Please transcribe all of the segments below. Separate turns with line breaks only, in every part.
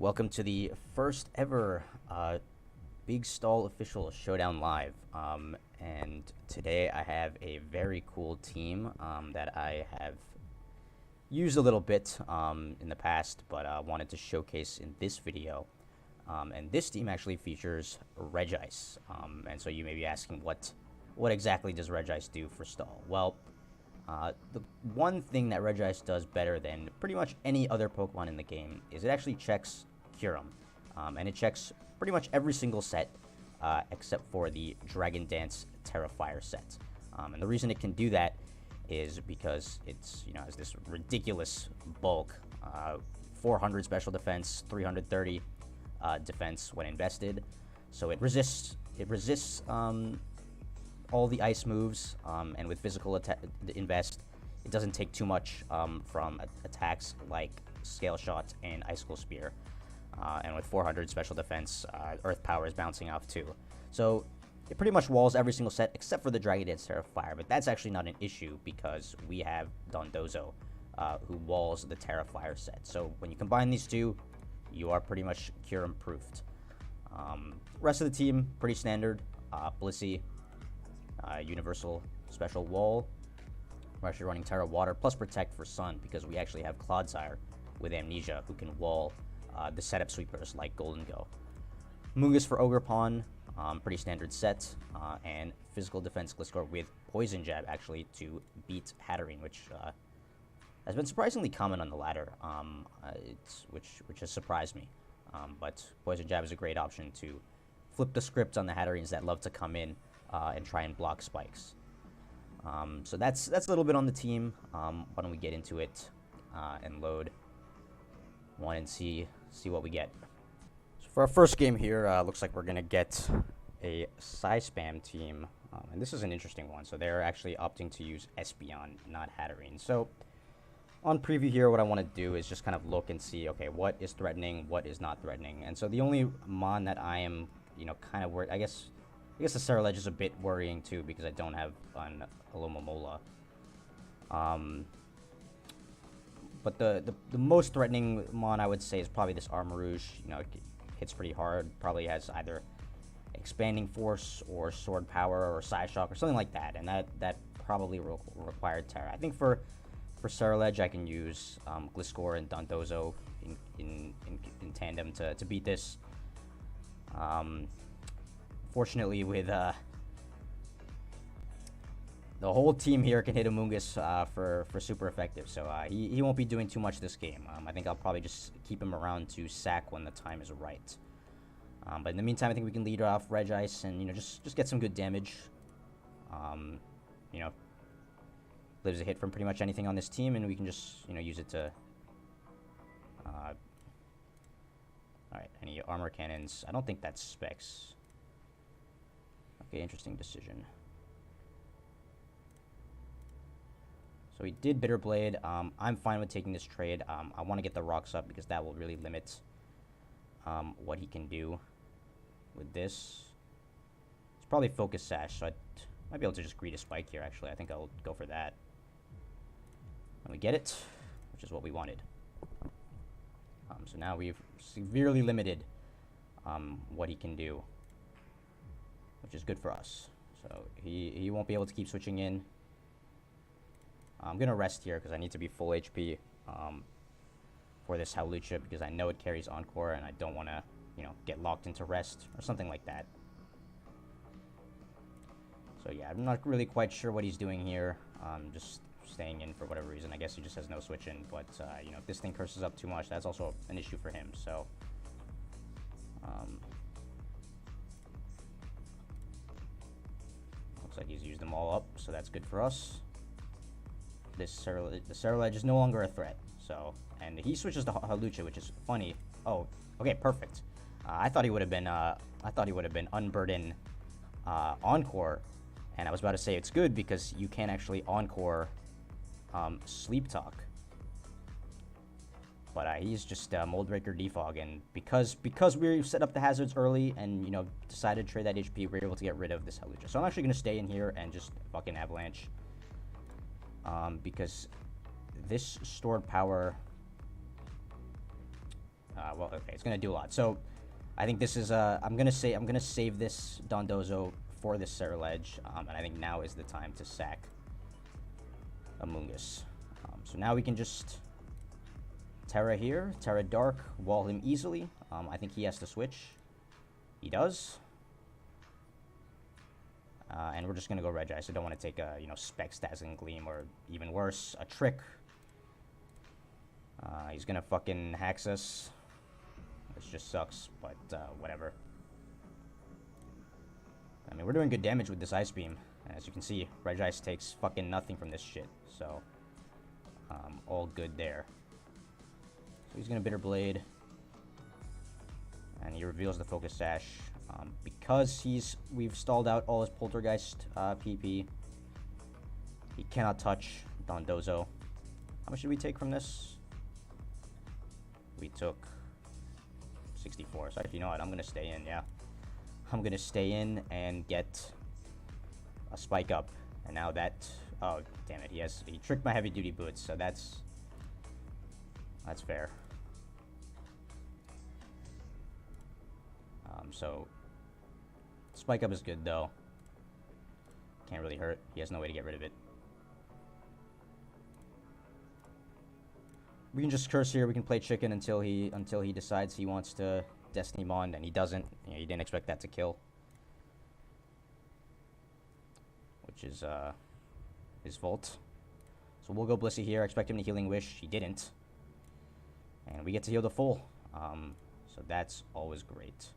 Welcome to the first ever Big Stall official Showdown Live. And today I have a very cool team that I have used a little bit in the past, but wanted to showcase in this video. And this team actually features Regice. And so you may be asking, what exactly does Regice do for stall? Well, the one thing that Regice does better than pretty much any other Pokemon in the game is it actually checks Kyurem. And it checks pretty much every single set except for the Dragon Dance Terrafire set. And the reason it can do that is because it's, has this ridiculous bulk, 400 special defense, 330 defense when invested. So it resists all the ice moves, and with physical invest, it doesn't take too much from attacks like Scale Shot and Icicle Spear. And with 400 special defense, Earth Power is bouncing off too. So it pretty much walls every single set except for the Dragon Dance Terrafire, but that's actually not an issue because we have Dondozo, who walls the Terrafire set. So when you combine these two, you are pretty much Kyurem proofed. Rest of the team, pretty standard. Blissey, Universal Special Wall. We're actually running Terra Water plus Protect for Sun because we actually have Clodsire with Amnesia who can wall the setup sweepers like Golden Go. Mungus for Ogerpon, pretty standard set, and Physical Defense Gliscor with Poison Jab actually to beat Hatterene, which has been surprisingly common on the ladder, which has surprised me. But Poison Jab is a great option to flip the script on the Hatterenes that love to come in and try and block spikes. So that's a little bit on the team. Why don't we get into it and load one and see what we get. So for our first game here, looks like we're gonna get a Psy-Spam team, and this is an interesting one. So they're actually opting to use Espeon, not Hatterene. So on preview here, what I want to do is just kind of look and see, okay, what is threatening, what is not threatening. And so the only mon that I am, kind of worried, I guess the Ceruledge is a bit worrying too because I don't have an Alomomola. But the most threatening mon I would say is probably this Armarouge. It hits pretty hard. Probably has either Expanding Force or Sword Power or Psyshock or something like that, and that probably required Terra. I think for Ceruledge I can use Gliscor and Dondozo in tandem to beat this. Fortunately, with the whole team here can hit a Mungus for super effective, so he won't be doing too much this game. I think I'll probably just keep him around to sack when the time is right. But in the meantime, I think we can lead off Regice and just get some good damage. Lives a hit from pretty much anything on this team, and we can just use it to. All right, any armor cannons? I don't think that's specs. Okay, interesting decision. So he did Bitter Blade. I'm fine with taking this trade. I want to get the rocks up because that will really limit what he can do with this. It's probably Focus Sash, so I might be able to just greet a spike here, actually. I think I'll go for that. And we get it, which is what we wanted. So now we've severely limited what he can do, which is good for us. So he won't be able to keep switching in. I'm going to rest here because I need to be full HP for this Howlucha because I know it carries Encore and I don't want to, get locked into rest or something like that. So yeah, I'm not really quite sure what he's doing here. Just staying in for whatever reason. I guess he just has no switch in, but if this thing curses up too much, that's also an issue for him. So looks like he's used them all up, so that's good for us. The Ceruledge is no longer a threat. So, and he switches to Howlucha, which is funny. Oh, okay, perfect. I thought he would have been Unburden Encore, and I was about to say it's good because you can actually Encore Sleep Talk. But he's just Moldbreaker Defog, and because we set up the hazards early and decided to trade that HP, we're able to get rid of this Howlucha. So I'm actually gonna stay in here and just fucking Avalanche. Because this stored power Well, okay, it's gonna do a lot. So, I think this is I'm gonna save this Dondozo for this Cerulege, and I think now is the time to sack Amoonguss. So now we can just Terra here, Terra Dark, wall him easily. I think he has to switch. He does. And we're just gonna go Regice. I don't want to take a Spec Dazzling Gleam or even worse, a Trick. He's gonna fucking Hax us, which just sucks, but whatever. I mean, we're doing good damage with this Ice Beam. And as you can see, Regice takes fucking nothing from this shit. So, all good there. So he's gonna Bitter Blade. And he reveals the Focus Sash. Because we've stalled out all his Poltergeist PP, he cannot touch Dondozo. How much did we take from this? We took 64. So, you know what? I'm gonna stay in, yeah. I'm gonna stay in and get a Spike Up. And now that... Oh, damn it. He tricked my Heavy Duty Boots, so that's fair. So, Spike Up is good, though. Can't really hurt. He has no way to get rid of it. We can just curse here. We can play chicken until he decides he wants to Destiny Bond, and he doesn't. He didn't expect that to kill. Which is his fault. So we'll go Blissey here. I expect him to Healing Wish. He didn't. And we get to heal the full. So that's always great.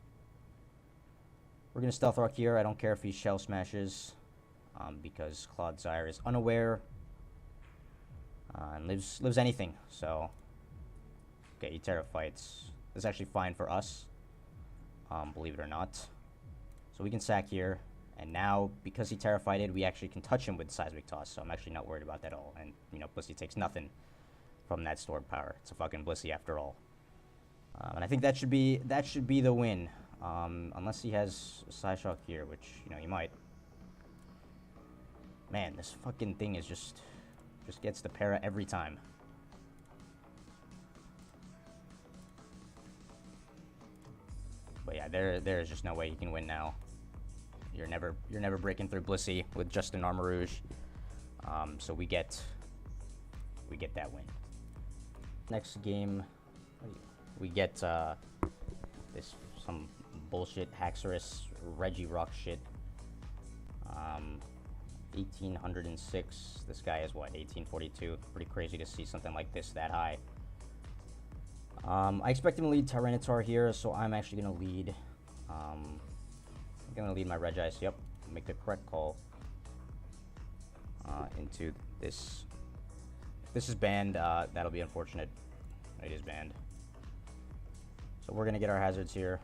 We're going to Stealth Rock here. I don't care if he Shell Smashes. Because Clodsire is unaware. And lives anything. So, okay, he Terra Fights. That's actually fine for us. Believe it or not. So we can sack here. And now, because he Terra Fighted, we actually can touch him with Seismic Toss. So I'm actually not worried about that at all. And, Blissey takes nothing from that stored power. It's a fucking Blissey after all. And I think that should be the win. Unless he has Psyshock here, which, he might. Man, this fucking thing is just gets the para every time. But yeah, there is just no way you can win now. You're never breaking through Blissey with just an Armor Rouge. So we get that win. Next game, we get some bullshit Haxorus Regirock shit. 1806. This guy is what, 1842? Pretty crazy to see something like this that high. I expect him to lead Tyranitar here, so I'm actually gonna lead. I'm gonna lead my Regice. Yep, make the correct call. Into this. If this is banned, that'll be unfortunate. It is banned. So we're gonna get our hazards here.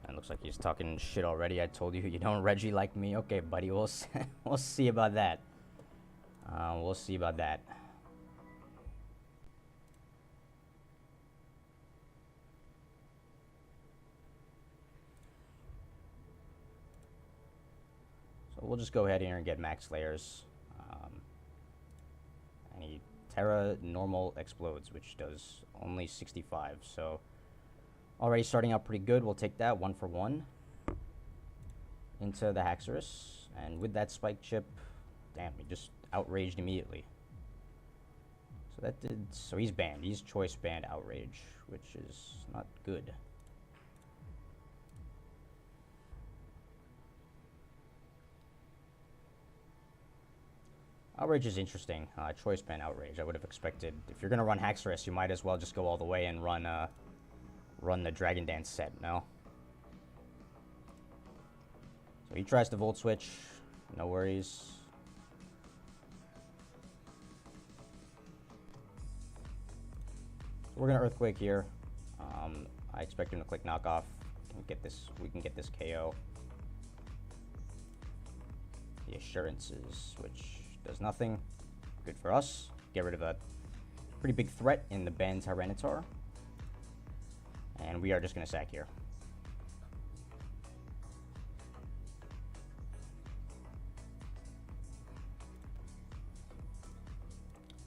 And looks like he's talking shit already. I told you don't Regi like me. Okay, buddy, we'll see about that. We'll see about that. So we'll just go ahead here and get max layers. And he Terra normal explodes, which does only 65. So already starting out pretty good. We'll take that 1 for 1 into the Haxorus. And with that Spike Chip, damn, he just outraged immediately. So he's banned. He's choice banned Outrage, which is not good. Outrage is interesting. Choice ban Outrage. I would have expected, if you're going to run Haxorus, you might as well just go all the way and run the Dragon Dance set, no? So he tries to Volt Switch. No worries. So we're going to Earthquake here. I expect him to click Knockoff. We can get this KO. The Assurances, which does nothing. Good for us. Get rid of a pretty big threat in the banned Tyranitar. And we are just going to sack here.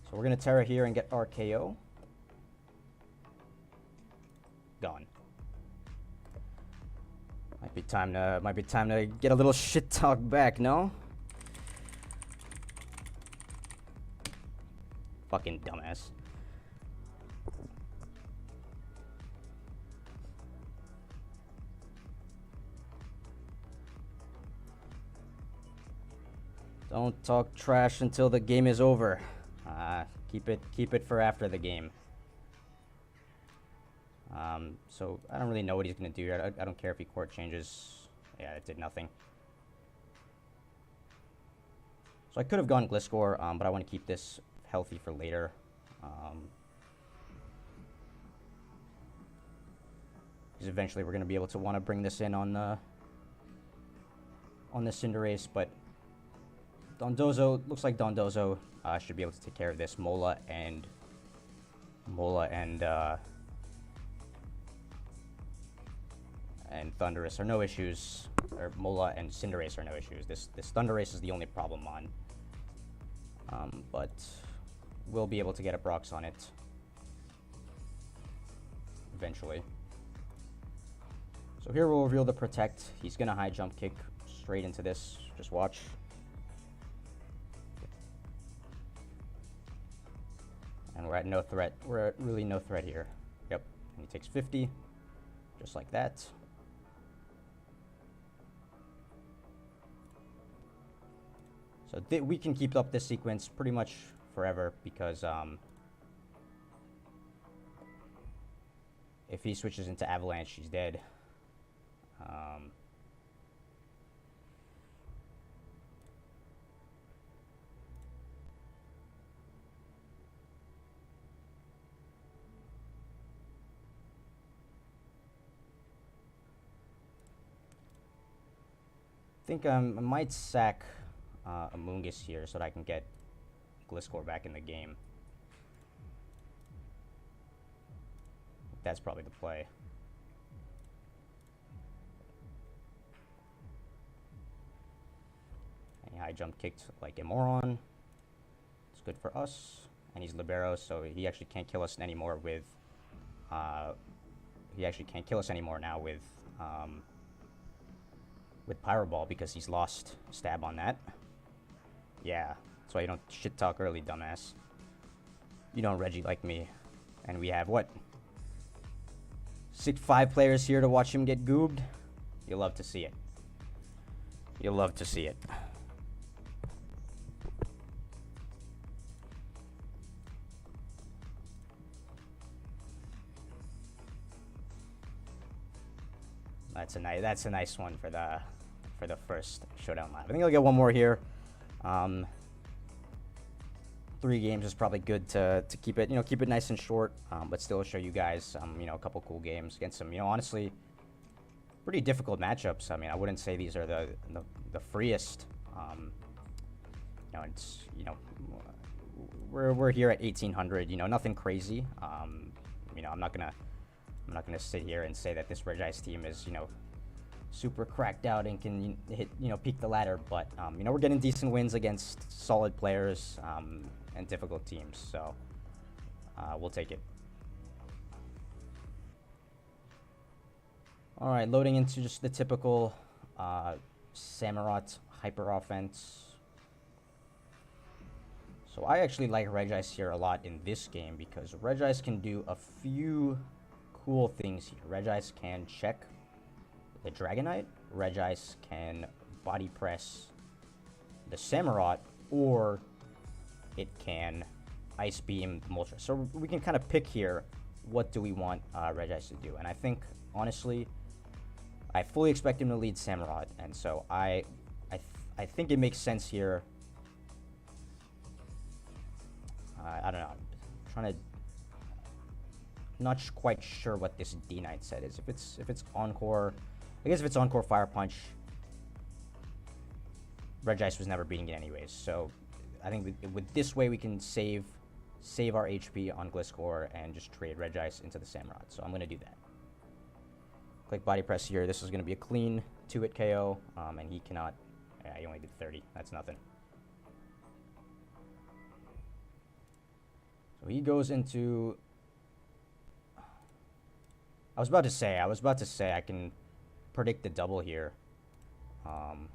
So we're gonna Terra here and get our KO. Gone. Might be time to get a little shit talk back, no? Fucking dumbass. Don't talk trash until the game is over. Keep it for after the game. So I don't really know what he's gonna do. I don't care if he court changes. Yeah, it did nothing. So I could have gone Gliscor, but I want to keep this healthy for later. Because eventually we're gonna be able to want to bring this in on the Cinderace, but Dondozo looks like Dondozo should be able to take care of this. Mola and Thundurus are no issues, or Mola and Cinderace are no issues. This Thundurus is the only problem on, but we'll be able to get a Brox on it eventually. So here we'll reveal the Protect. He's gonna high jump kick straight into this. Just watch. And we're at no threat. We're at really no threat here. Yep. And he takes 50, just like that. So we can keep up this sequence pretty much forever because if he switches into Avalanche, he's dead. I think I might sack Amoonguss here so that I can get Gliscor back in the game. That's probably the play. And he high jump kicked like a moron. It's good for us. And he's Libero, so he actually can't kill us anymore with he actually can't kill us anymore now with Pyro Ball because he's lost stab on that. Yeah, that's why you don't shit talk early, dumbass. You don't Reggie like me. And we have what? 5 players here to watch him get goobed. You'll love to see it. You'll love to see it. That's a nice one for the first Showdown Live. I think I'll get one more here. 3 games is probably good to keep it nice and short, but still show you guys a couple cool games against some honestly pretty difficult matchups. I mean, I wouldn't say these are the freest. It's we're here at 1800. Nothing crazy. I'm not gonna sit here and say that this Regice team is super cracked out and can hit peak the ladder, but we're getting decent wins against solid players and difficult teams, so we'll take it. All right, loading into just the typical Samurott hyper offense. So I actually like Regice here a lot in this game because Regice can do a few cool things here. Regice can check the Dragonite. Regice can body press the Samurott, or it can Ice Beam the Moltres. So we can kind of pick here what do we want Regice to do. And I think, honestly, I fully expect him to lead Samurott. And so I think it makes sense here. I don't know. I'm trying to... Not quite sure what this D-Knight set is. If it's Encore... I guess if it's Encore Fire Punch, Regice was never beating it anyways. So I think with this way we can save our HP on Gliscor and just trade Regice into the Samurott. So I'm going to do that. Click Body Press here. This is going to be a clean 2-hit KO, and he cannot... Yeah, he only did 30. That's nothing. So he goes into... I was about to say I can predict the double here. Alright,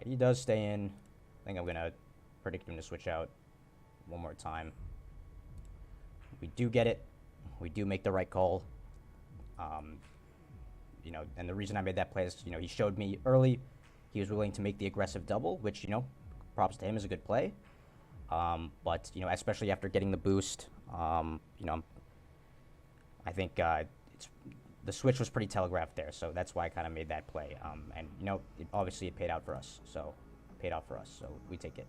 he does stay in. I think I'm going to predict him to switch out one more time. We do get it. We do make the right call. You know, and the reason I made that play is, you know, he showed me early he was willing to make the aggressive double, which, you know, props to him, is a good play. But, you know, especially after getting the boost, you know, I think the switch was pretty telegraphed there, so that's why I kind of made that play. And, you know, obviously it paid out for us, so we take it.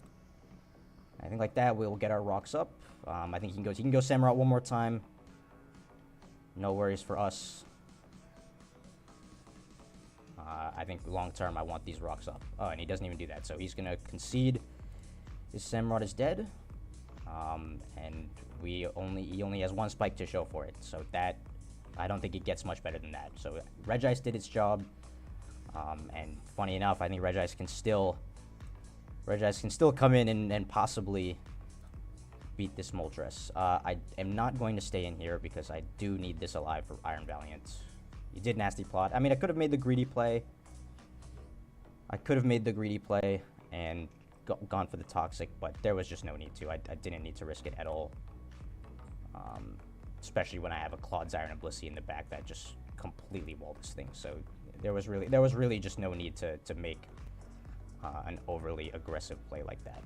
I think like that, we'll get our rocks up. I think he can go Samurai one more time. No worries for us. I think long term, I want these rocks up. Oh, and he doesn't even do that, so he's going to concede. His Samurott is dead. And he only has one spike to show for it, so that, I don't think it gets much better than that. So Regice did its job. And funny enough, I think Regice can still come in and possibly beat this Moltres. I am not going to stay in here because I do need this alive for Iron Valiant. He did nasty plot. I mean, I could have made the greedy play. And gone for the toxic, but there was just no need to. I didn't need to risk it at all. Especially when I have a Claude's Iron and Blissey in the back that just completely walled this thing. So there was really just no need to make an overly aggressive play like that.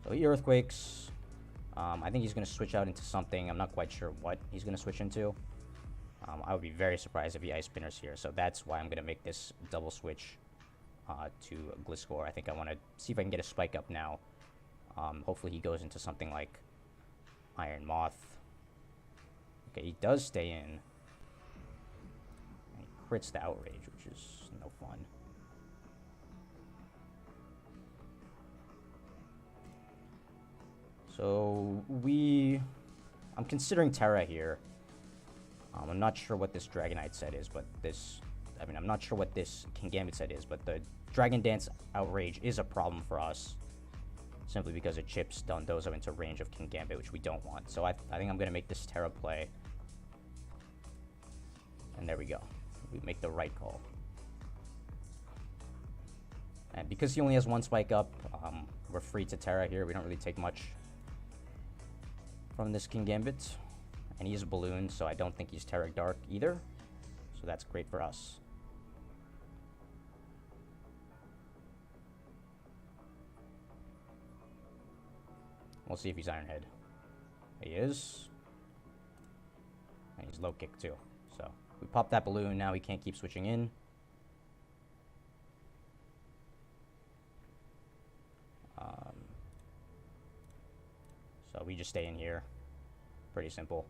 So he Earthquakes. I think he's going to switch out into something. I'm not quite sure what he's going to switch into. I would be very surprised if he Ice Spinners here. So that's why I'm going to make this double switch to Gliscor. I think I want to see if I can get a spike up now. Hopefully he goes into something like Iron Moth. Okay, he does stay in. And he crits the Outrage, which is no fun. So I'm considering Terra here. I'm not sure what this Dragonite set is, but I'm not sure what this Kingambit set is, but the Dragon Dance Outrage is a problem for us, simply because it chips Dondozo into range of Kingambit, which we don't want. So I think I'm going to make this Terra play. And there we go. We make the right call. And because he only has one spike up, we're free to Terra here. We don't really take much from this Kingambit. And he's a balloon, so I don't think he's Terra Dark either. So that's great for us. We'll see if he's Iron Head. He is. And he's low kick too. So we pop that balloon, now he can't keep switching in. So we just stay in here. Pretty simple.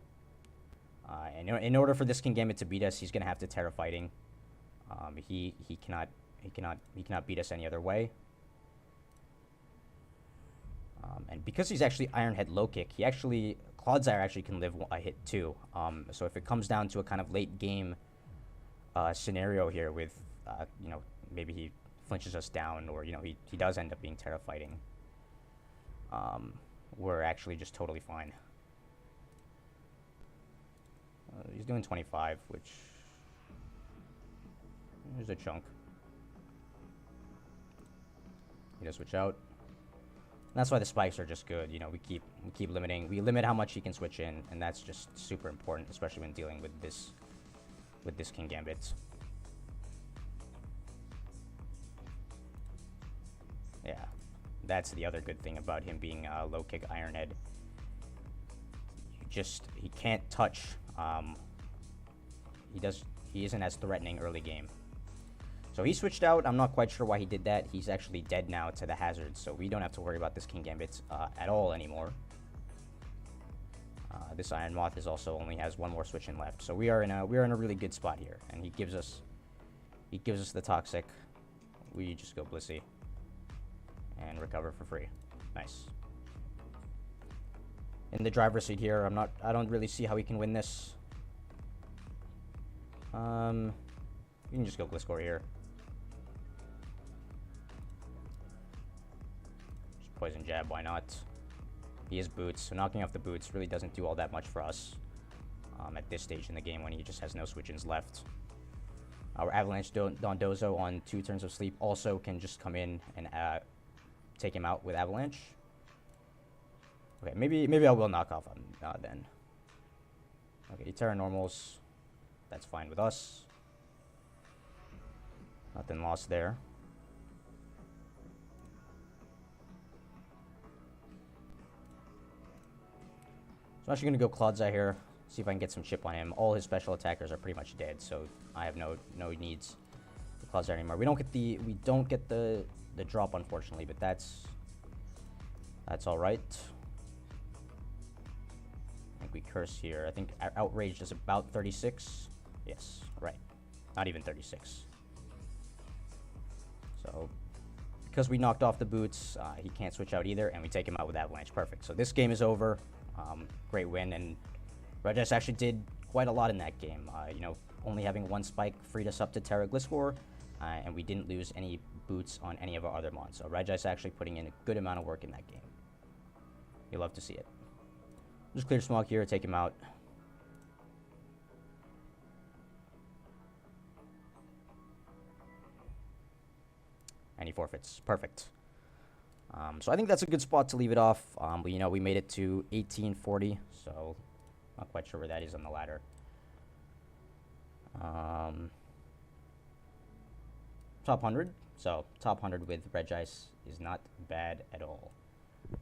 And in order for this Kingambit to beat us, he's gonna have to Terra Fighting. He cannot beat us any other way. And because he's actually Iron Head low kick, Clodsire actually can live a hit too. So if it comes down to a kind of late game scenario here with, you know, maybe he flinches us down, or, you know, he does end up being Terra Fighting, we're actually just totally fine. He's doing 25, which is a chunk. He does switch out. And that's why the spikes are just good. You know, we keep limiting. We limit how much he can switch in, and that's just super important, especially when dealing with this Kingambit. Yeah, that's the other good thing about him being low kick Iron Head. He can't touch. He isn't as threatening early game. So he switched out. I'm not quite sure why he did that. He's actually dead now to the hazards, so we don't have to worry about this Kingambit at all anymore. This Iron Moth is also only has one more switch in left, so we are in a really good spot here. And he gives us the toxic. We just go Blissey and recover for free. Nice. In the driver's seat here, I don't really see how he can win this. You can just go Gliscor here. Just Poison Jab, why not? He has boots, so knocking off the boots really doesn't do all that much for us at this stage in the game when he just has no switch-ins left. Our Avalanche Dondozo on 2 turns of sleep also can just come in and take him out with Avalanche. Okay, maybe I will knock off him then. Okay, Terra Normals. That's fine with us. Nothing lost there. So I'm actually going to go Clodseye here. See if I can get some chip on him. All his special attackers are pretty much dead, so I have no needs for Clodseye anymore. We don't get the drop, unfortunately, but that's all right. I think we curse here. I think Outrage is about 36. Yes, right. Not even 36. So because we knocked off the boots, he can't switch out either, and we take him out with Avalanche. Perfect. So this game is over. Great win, and Regice actually did quite a lot in that game. You know, only having 1 spike freed us up to Terra Gliscor, and we didn't lose any boots on any of our other mons. So Regice actually putting in a good amount of work in that game. You love to see it. Just clear Smog here, take him out. And he forfeits. Perfect. So I think that's a good spot to leave it off. But, you know, we made it to 1840, so not quite sure where that is on the ladder. Top 100. So top 100 with Regice is not bad at all.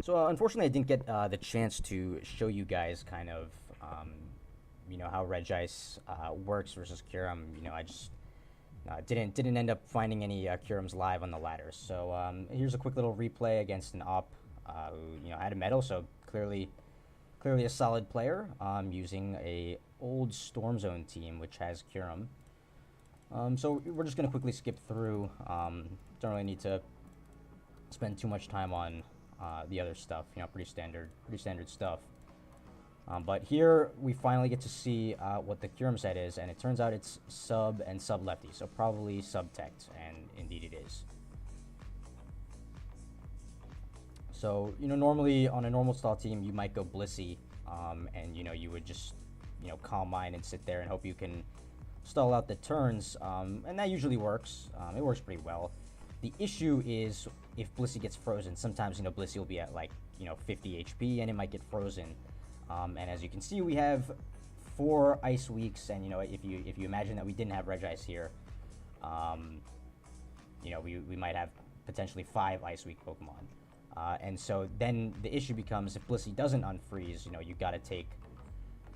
So unfortunately, I didn't get the chance to show you guys kind of, you know, how Regice works versus Kyurem. You know, I just didn't end up finding any Kyurems live on the ladder. So here's a quick little replay against an op who, you know, had a medal, so clearly a solid player, using a old Storm Zone team which has Kyurem. So we're just gonna quickly skip through. Don't really need to spend too much time on the other stuff. You know, pretty standard stuff. But here we finally get to see what the Kyurem set is, and it turns out it's sub and sub lefty, so probably subtect, and indeed it is. So, you know, normally on a normal style team you might go Blissey, and you know, you would just, you know, calm mind and sit there and hope you can stall out the turns, and that usually works. It works pretty well. The issue is if Blissey gets frozen. Sometimes, you know, Blissey will be at like, you know, 50 HP and it might get frozen. And as you can see, we have 4 ice weeks, and you know, if you imagine that we didn't have Regice here, you know, we might have potentially 5 ice week Pokemon. And so then the issue becomes, if Blissey doesn't unfreeze, you know, you got to take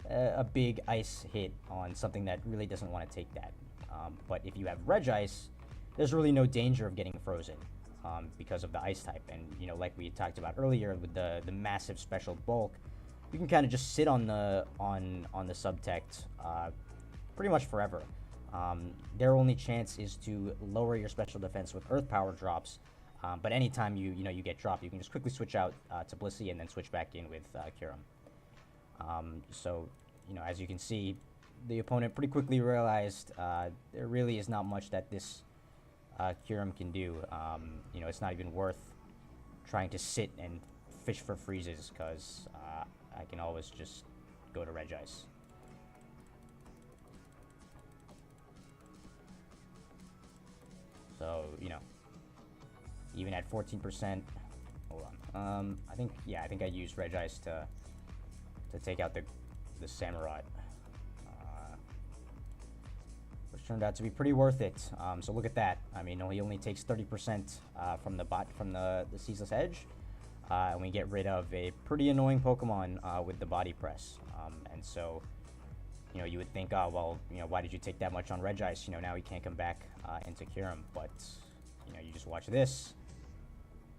a big ice hit on something that really doesn't want to take that. But if you have Regice, there's really no danger of getting frozen because of the ice type. And you know, like we talked about earlier with the massive special bulk, you can kind of just sit on the subtect pretty much forever. Their only chance is to lower your special defense with Earth Power drops, but anytime you get dropped, you can just quickly switch out to Blissey and then switch back in with Kyurem. So, you know, as you can see, the opponent pretty quickly realized there really is not much that this Kyurem can do. You know, it's not even worth trying to sit and fish for freezes, because I can always just go to Regice. So, you know, even at 14%, hold on. I think I used Regice to take out the Samurott, which turned out to be pretty worth it. So look at that. I mean, he only takes 30% from the Ceaseless Edge. And we get rid of a pretty annoying Pokemon with the Body Press. And so, you know, you would think, oh, well, you know, why did you take that much on Regice? You know, now he can't come back into Kyurem. But, you know, you just watch this.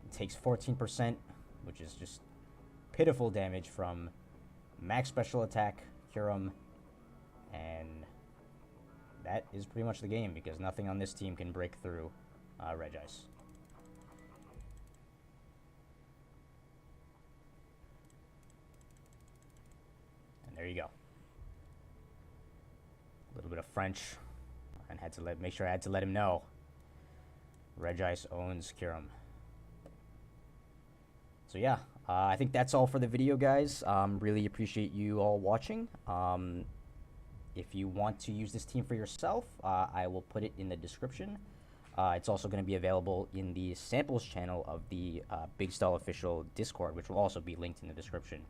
It takes 14%, which is just pitiful damage from max special attack Kyurem. And that is pretty much the game, because nothing on this team can break through Regice. There you go. A little bit of French and make sure I had to let him know. Regice owns Kyurem. So yeah, I think that's all for the video, guys. Really appreciate you all watching. If you want to use this team for yourself, I will put it in the description. It's also going to be available in the samples channel of the Big Stall official Discord, which will also be linked in the description.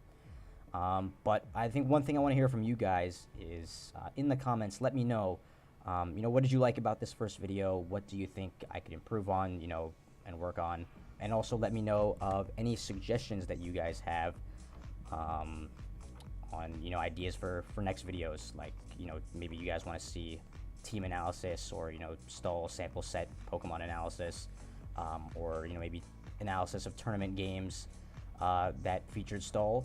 But I think one thing I want to hear from you guys is in the comments, let me know, what did you like about this first video? What do you think I could improve on, and work on? And also let me know of any suggestions that you guys have on, ideas for next videos. Like, maybe you guys want to see team analysis or, stall sample set Pokemon analysis, or, maybe analysis of tournament games that featured stall.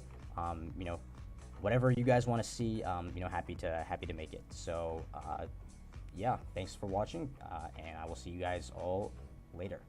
Whatever you guys want to see, happy to make it. So, yeah, thanks for watching, and I will see you guys all later.